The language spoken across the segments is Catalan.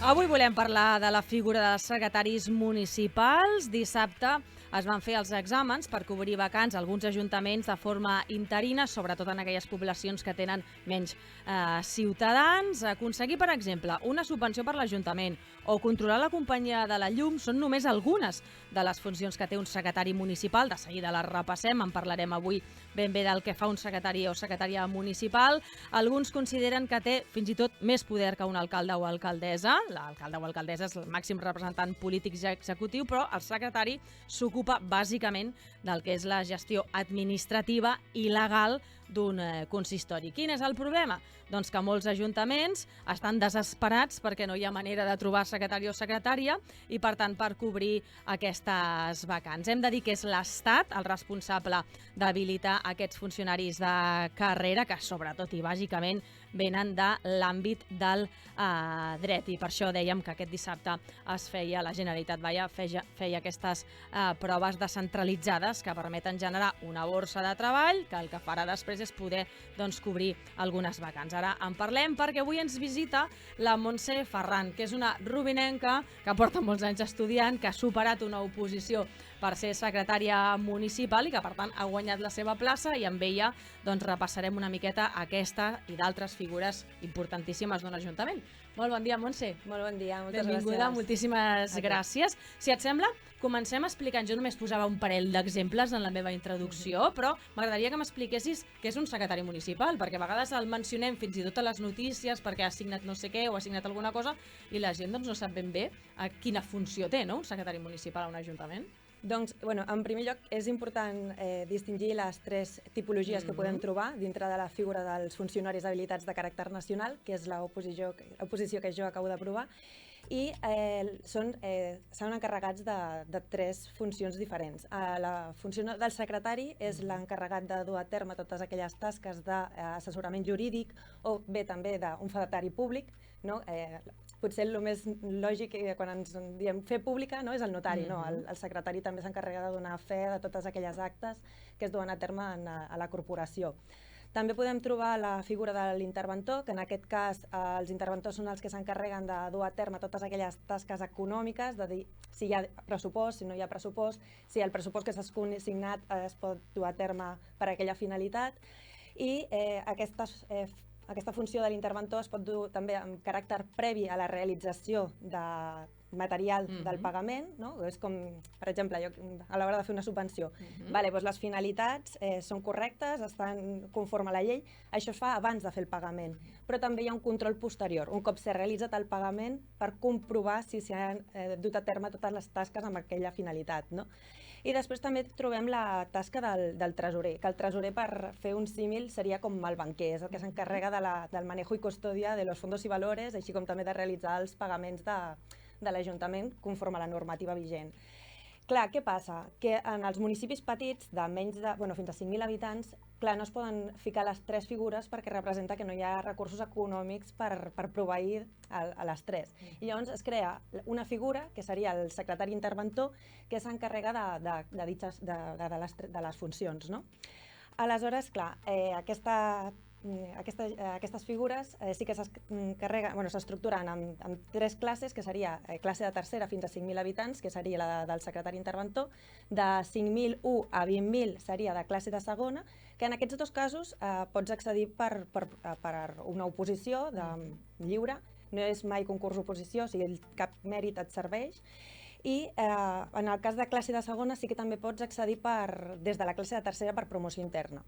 Avui volem parlar de la figura dels secretaris municipals. Dissabte es van fer els exàmens per cobrir vacants a alguns ajuntaments de forma interina, sobretot en aquelles poblacions que tenen menys ciutadans. Aconseguir, per exemple, una subvenció per l'Ajuntament o controlar la companyia de la llum són només algunes de les funcions que té un secretari municipal. De seguida les repassem, en parlarem avui ben bé del que fa un secretari o secretària municipal. Alguns consideren que té fins i tot més poder que un alcalde o alcaldessa. L'alcalde o alcaldessa és el màxim representant polític i executiu, però el secretari s'ocupa bàsicament del que és la gestió administrativa i legal d'un consistori. Quin és el problema? Doncs que molts ajuntaments estan desesperats perquè no hi ha manera de trobar secretari o secretària i, per tant, per cobrir aquestes vacants. Hem de dir que és l'Estat el responsable d'habilitar aquests funcionaris de carrera que, sobretot i bàsicament, venen de l'àmbit del dret. I per això dèiem que aquest dissabte la Generalitat feia aquestes proves descentralitzades que permeten generar una borsa de treball que el que farà després és poder cobrir algunes vacants. Ara en parlem perquè avui ens visita la Montse Ferran, que és una rubinenca que porta molts anys estudiant, que ha superat una oposició per ser secretària municipal i que, per tant, ha guanyat la seva plaça, i amb ella repassarem una miqueta aquesta i d'altres figures importantíssimes d'un ajuntament. Molt bon dia, Montse. Molt bon dia, moltes Benvinguda, gràcies. moltíssimes gràcies. Si et sembla, comencem explicant. Jo només posava un parell d'exemples en la meva introducció, però m'agradaria que m'expliquessis què és un secretari municipal, perquè a vegades el mencionem fins i tot a les notícies perquè ha signat no sé què o ha signat alguna cosa i la gent no sap ben bé quina funció té, no?, un secretari municipal a un ajuntament. Doncs, en primer lloc, és important distingir les tres tipologies que podem trobar dintre de la figura dels funcionaris habilitats de caràcter nacional, que és l'oposició que jo acabo d'aprovar, i s'han encarregats de tres funcions diferents. La funció del secretari és l'encarregat de dur a terme totes aquelles tasques d'assessorament jurídic o bé també d'un fedatari públic, no? Potser el més lògic quan ens diem fer pública és el notari, no? El secretari també s'encarrega de donar fe de totes aquelles actes que es duen a terme a la corporació. També podem trobar la figura de l'interventor, que en aquest cas els interventors són els que s'encarreguen de dur a terme totes aquelles tasques econòmiques, de dir si hi ha pressupost, si no hi ha pressupost, si el pressupost que s'ha assignat es pot dur a terme per a aquella finalitat. I aquesta funció de l'interventor es pot dur també amb caràcter previ a la realització de material del pagament, no? És com, per exemple, a l'hora de fer una subvenció. Les finalitats són correctes, estan conforme a la llei, això es fa abans de fer el pagament, però també hi ha un control posterior, un cop s'ha realitzat el pagament, per comprovar si s'han dut a terme totes les tasques amb aquella finalitat, no? I després també trobem la tasca del tresorer, que el tresorer, per fer un símil, seria com el banquer, és el que s'encarrega del manejo i custòdia de los fondos i valores, així com també de realitzar els pagaments de l'Ajuntament conforme a la normativa vigent. Clar, què passa? Que en els municipis petits, fins a 5.000 habitants, clar, no es poden ficar les tres figures perquè representa que no hi ha recursos econòmics per proveir a les tres. I llavors es crea una figura, que seria el secretari interventor, que s'encarrega de les funcions, no? Aleshores, clar, aquestes figures sí que s'estructuren en tres classes, que seria classe de tercera fins a 5.000 habitants, que seria la del secretari interventor, de 5.001 a 20.000 seria de classe de segona, que en aquests dos casos pots accedir per una oposició lliure, no és mai concurs oposició, o sigui, cap mèrit et serveix. I en el cas de classe de segona sí que també pots accedir des de la classe de tercera per promoció interna.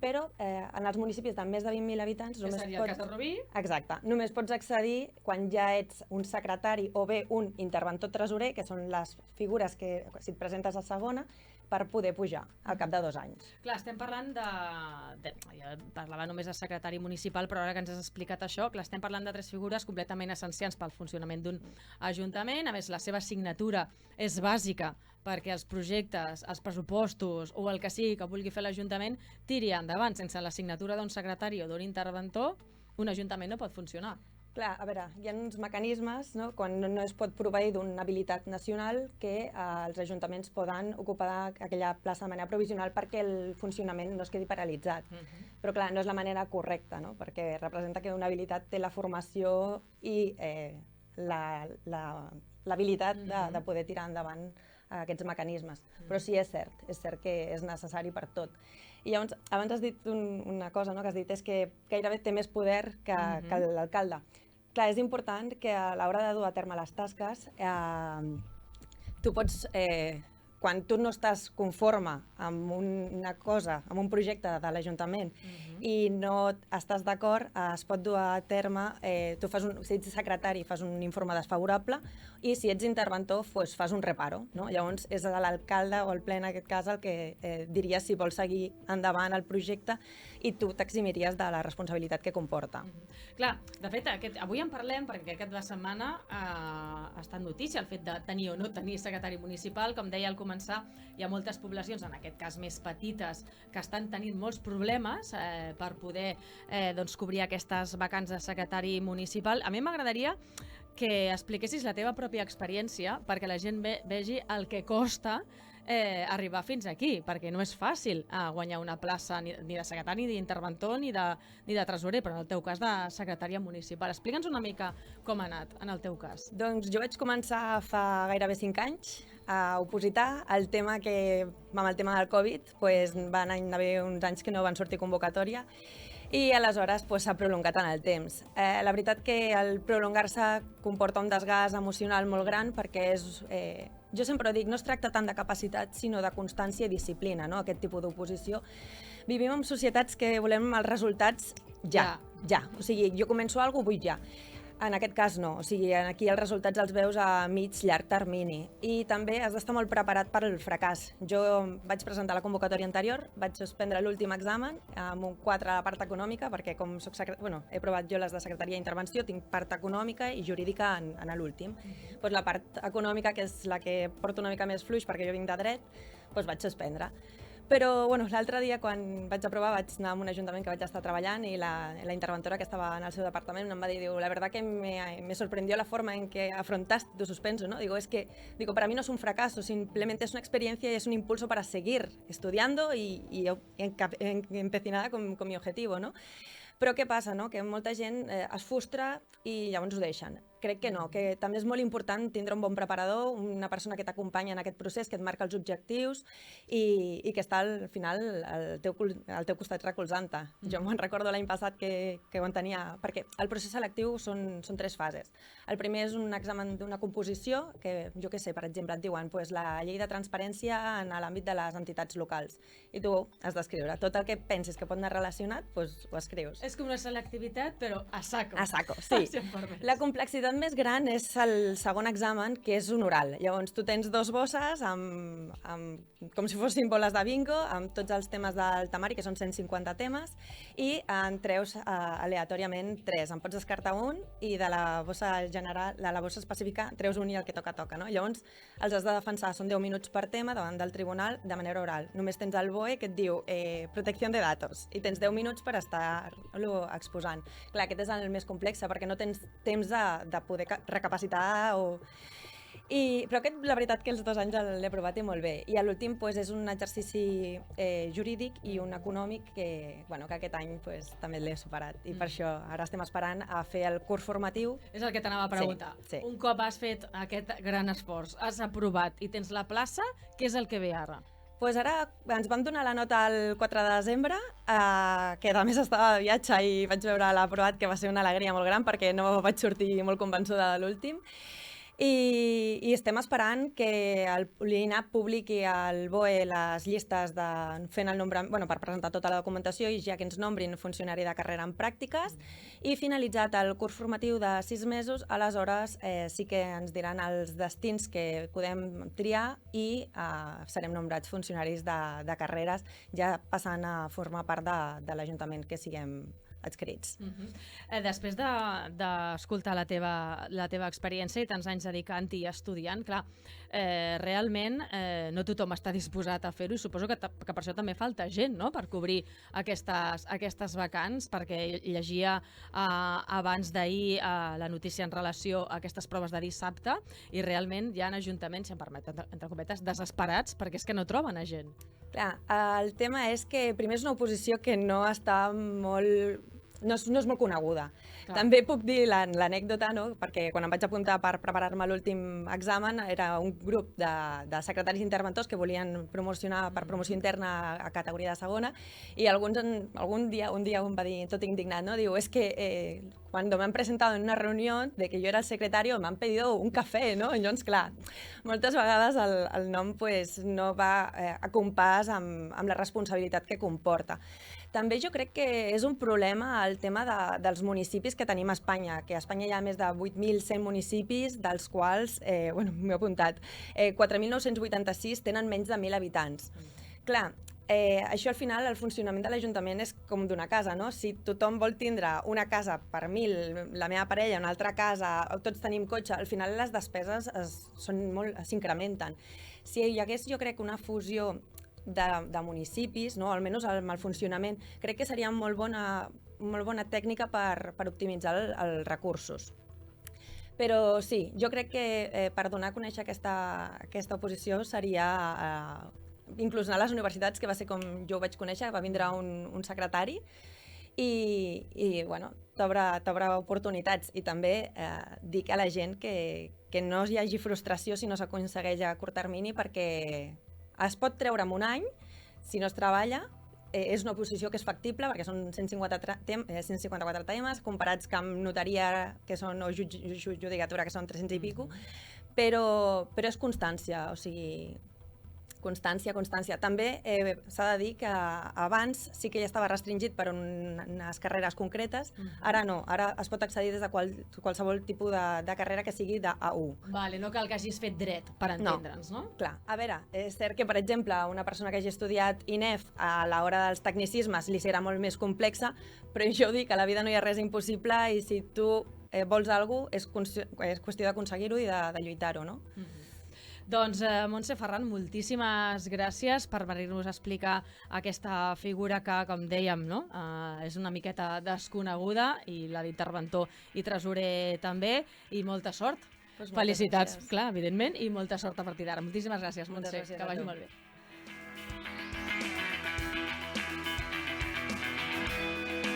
Però en els municipis de més de 20.000 habitants... Que seria el cas de Rubí? Exacte. Només pots accedir quan ja ets un secretari o bé un interventor tresorer, que són les figures que, si et presentes a segona, per poder pujar al cap de 2 anys. Clar, estem parlant jo parlava només de secretari municipal, però ara que ens has explicat això, clar, estem parlant de tres figures completament essencials pel funcionament d'un ajuntament. A més, la seva signatura és bàsica perquè els projectes, els pressupostos o el que sigui que vulgui fer l'Ajuntament tiri endavant. Sense la signatura d'un secretari o d'un interventor, un ajuntament no pot funcionar. Clar, a veure, hi ha uns mecanismes, no?, quan no es pot proveir d'una habilitat nacional, que els ajuntaments poden ocupar aquella plaça de manera provisional perquè el funcionament no es quedi paralitzat. Però clar, no és la manera correcta, no?, perquè representa que una habilitat té la formació i l'habilitat de poder tirar endavant aquests mecanismes. Però sí, és cert que és necessari per tot. I llavors, abans has dit una cosa, no?, que has dit és que gairebé té més poder que l'alcalde. Clar, és important que a l'hora de dur a terme les tasques, tu pots, quan tu no estàs conforme amb una cosa, amb un projecte de l'Ajuntament i no estàs d'acord, es pot dur a terme, si ets secretari fas un informe desfavorable i si ets interventor fas un reparo, no? Llavors és l'alcalde o el ple en aquest cas el que diria si vol seguir endavant el projecte i tu t'eximiries de la responsabilitat que comporta. Clar, de fet, avui en parlem perquè aquest cap de setmana ha estat notícia el fet de tenir o no tenir secretari municipal. Com deia al començar, hi ha moltes poblacions, en aquest cas més petites, que estan tenint molts problemes per poder cobrir aquestes vacants de secretari municipal. A mi m'agradaria que expliquessis la teva pròpia experiència perquè la gent vegi el que costa arribar fins aquí, perquè no és fàcil guanyar una plaça ni de secretari, ni d'interventor, ni de tresorer, però en el teu cas de secretària municipal. Explica'ns una mica com ha anat en el teu cas. Doncs jo vaig començar fa gairebé 5 anys a opositar el tema amb el tema del Covid, van haver uns anys que no van sortir convocatòria i aleshores s'ha prolongat en el temps. La veritat que el prolongar-se comporta un desgast emocional molt gran perquè jo sempre dic, no es tracta tant de capacitat sinó de constància i disciplina, no? Aquest tipus d'oposició. Vivim en societats que volem els resultats ja. O sigui, jo començo alguna cosa, vull ja. En aquest cas no, o sigui, aquí els resultats els veus a llarg termini i també has d'estar molt preparat per al fracàs. Jo vaig presentar la convocatòria anterior, vaig suspendre l'últim examen amb un 4 a la part econòmica perquè com he provat jo les de secretaria d'intervenció, tinc part econòmica i jurídica en l'últim. La part econòmica, que és la que porto una mica més fluix perquè jo vinc de dret, vaig suspendre. Però l'altre dia quan vaig aprovar vaig anar a un ajuntament que vaig estar treballant i la interventora que estava en el seu departament em va dir, la verdad que me sorprendió la forma en que afrontaste tu suspenso, ¿no? Digo, para mí no es un fracaso, simplemente es una experiencia y es un impulso para seguir estudiando y empecinada con mi objetivo, ¿no? Però què passa, no? Que molta gent es frustra i llavors ho deixen. Crec que no, que també és molt important tindre un bon preparador, una persona que t'acompanya en aquest procés, que et marca els objectius i que està al final al teu costat recolzant-te. Jo me'n recordo l'any passat que ho entenia, perquè el procés selectiu són 3 fases. El primer és un examen d'una composició, que jo què sé, per exemple, et diuen la llei de transparència en l'àmbit de les entitats locals. I tu has d'escriure. Tot el que pensis que pot anar relacionat, ho escrius. És com una selectivitat, però a saco. A saco, sí. La complexitat més gran és el segon examen, que és un oral. Llavors, tu tens 2 bosses com si fossin boles de bingo, amb tots els temes del temari, que són 150 temes, i en treus aleatòriament 3. En pots descartar un i de la bossa general, de la bossa específica, treus un i el que toca. No? Llavors, els has de defensar, són 10 minuts per tema davant del tribunal de manera oral. Només tens el BOE que et diu protecció de datos i tens 10 minuts per estar-lo exposant. Clar, aquest és el més complex perquè no tens temps de poder recapacitar però aquest, la veritat que els 2 anys l'he provat i molt bé. I l'últim és un exercici jurídic i un econòmic que aquest any també l'he superat. I per això ara estem esperant a fer el curs formatiu. És el que t'anava a preguntar. Sí. Un cop has fet aquest gran esforç, has aprovat i tens la plaça, què és el que ve ara? Ara ens vam donar la nota el 4 de desembre, que a més estava de viatge i vaig veure l'aprovat, que va ser una alegria molt gran perquè no vaig sortir molt convençuda de l'últim. I estem esperant que l'INAP publiqui al BOE les llistes fent el nombre, per presentar tota la documentació i ja que ens nombrin funcionari de carrera en pràctiques. I finalitzat el curs formatiu de 6 mesos, aleshores sí que ens diran els destins que podem triar i serem nombrats funcionaris de carreres, ja passant a formar part de l'Ajuntament que siguem adscrits. Després d'escoltar la teva experiència i tants anys dedicant-hi i estudiant, clar, realment no tothom està disposat a fer-ho i suposo que per això també falta gent, no?, per cobrir aquestes vacants, perquè llegia abans d'ahir la notícia en relació a aquestes proves de dissabte i realment hi ha ajuntaments, si em permet, entre cometes, desesperats perquè és que no troben a gent. Clar, el tema és que primer és una oposició que no està molt no és molt coneguda. Clar. També puc dir l'anècdota, no? Perquè quan em vaig apuntar per preparar-me l'últim examen era un grup de secretaris interventors que volien promocionar per promoció interna a categoria de segona i un dia em va dir tot indignat, no? Diu, es que cuando me han presentado en una reunión de que yo era el secretario me han pedido un café, no? I llavors, clar, moltes vegades el nom pues, no va a compàs amb la responsabilitat que comporta. També jo crec que és un problema el tema dels municipis que tenim a Espanya, que a Espanya hi ha més de 8.100 municipis, dels quals, m'he apuntat, 4.986 tenen menys de 1.000 habitants. Clar, això al final, el funcionament de l'Ajuntament és com d'una casa, no? Si tothom vol tindre una casa per 1.000, la meva parella, una altra casa, tots tenim cotxe, al final les despeses s'incrementen. Si hi hagués, jo crec, una fusió de municipis, no? Almenys amb el funcionament, crec que seria molt bona tècnica per optimitzar els recursos. Però sí, jo crec que per donar a conèixer aquesta oposició seria inclús anar a les universitats, que va ser com jo ho vaig conèixer, va vindre un secretari i bueno, t'obre oportunitats i també dir a la gent que no hi hagi frustració si no s'aconsegueix a curt termini, perquè es pot treure en un any, si no es treballa, és una oposició que és factible perquè són 154 temes comparats amb notaria o judicatura que són 300 i pico, però és constància, o sigui, constància. També s'ha de dir que abans sí que ja estava restringit per unes carreres concretes, ara no, ara es pot accedir des de qualsevol tipus de carrera que sigui d'A1. Vale, no cal que hagis fet dret per entendre'ns, no? Clar, a veure, és cert que, per exemple, una persona que hagi estudiat INEF a l'hora dels tecnicismes li serà molt més complexa, però jo dic que a la vida no hi ha res impossible i si tu vols alguna cosa és qüestió d'aconseguir-ho i de lluitar-ho, no? Doncs, Montse Ferran, moltíssimes gràcies per venir-nos a explicar aquesta figura que, com dèiem, no? És una miqueta desconeguda, i la d'interventor i tresorer també, i molta sort. Felicitats, clar, evidentment, i molta sort a partir d'ara. Moltíssimes gràcies, Montse, que vagi molt bé.